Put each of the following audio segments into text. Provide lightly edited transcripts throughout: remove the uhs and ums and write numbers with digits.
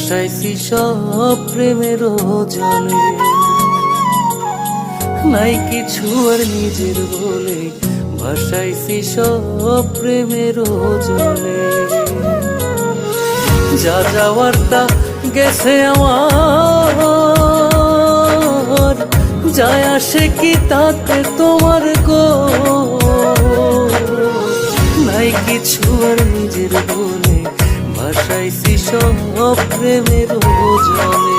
ভাসাইছি সব প্রেমের জলে। নাই কিছু আর নিজের বলে, ভাসাইছি সব প্রেমের জলে। যা যাওয়ার তা গেছে আমার, যায় আসে কি তাতে তোমার গো। নাই কিছু আর নিজের বলে, ভাসাইছি সব প্রেমের জলে।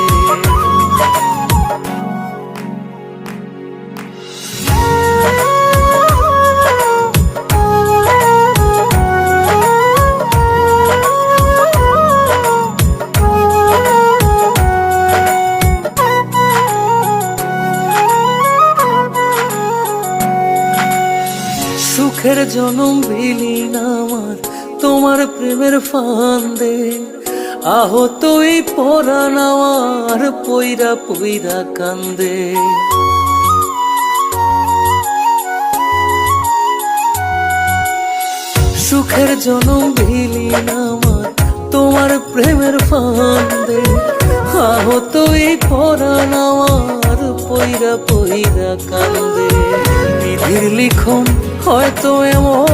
সুখের জনম বিলীন আমার তোমার প্রেমের ফান্দে। আহত এই পরাণ আমার পইরা পইরা কান্দে। সুখের জনম বিলীন আমার তোমার প্রেমের ফান্দে। আহত এই পরাণ আমার পইরা পইরা কান্দে। বিধির লিখন হয়তো এমন,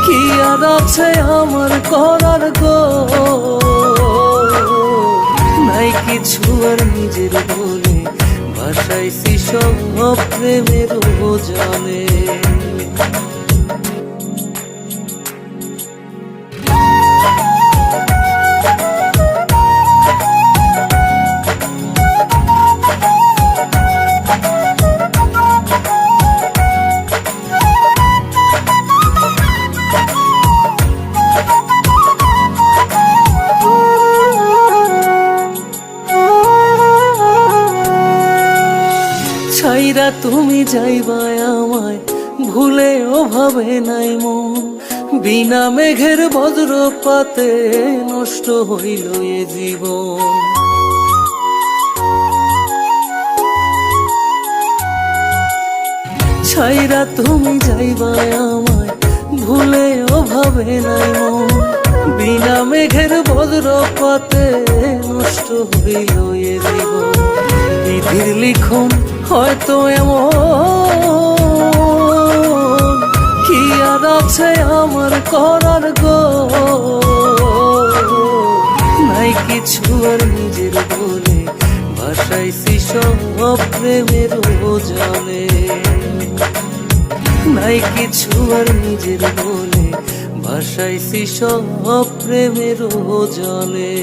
কি আর আছে আমার করার গো। নাই কিছু আর নিজের বলে, ভাসাইছি সব প্রেমের জলে। ছাইরা তুমি যাইবা আমায়, ভুলে ওভাবে নাই মন। বিনা মেঘের বজ্রপাতে নষ্ট হইল এ জীবন। ছাইরা তুমি যাইবা আমায়, ভুলে ওভাবে নাই মন। বিনা মেঘের বজ্রপাতে নষ্ট হইল এ জীবন। বিধির লিখন হয়তো এমন, কি আর আছে আমার করার গো। নাই কিছু আর নিজের বলে, ভাসাইছি সব প্রেমের জলে। নাই কিছু আর নিজের বলে, ভাসাইছি সব প্রেমের জলে।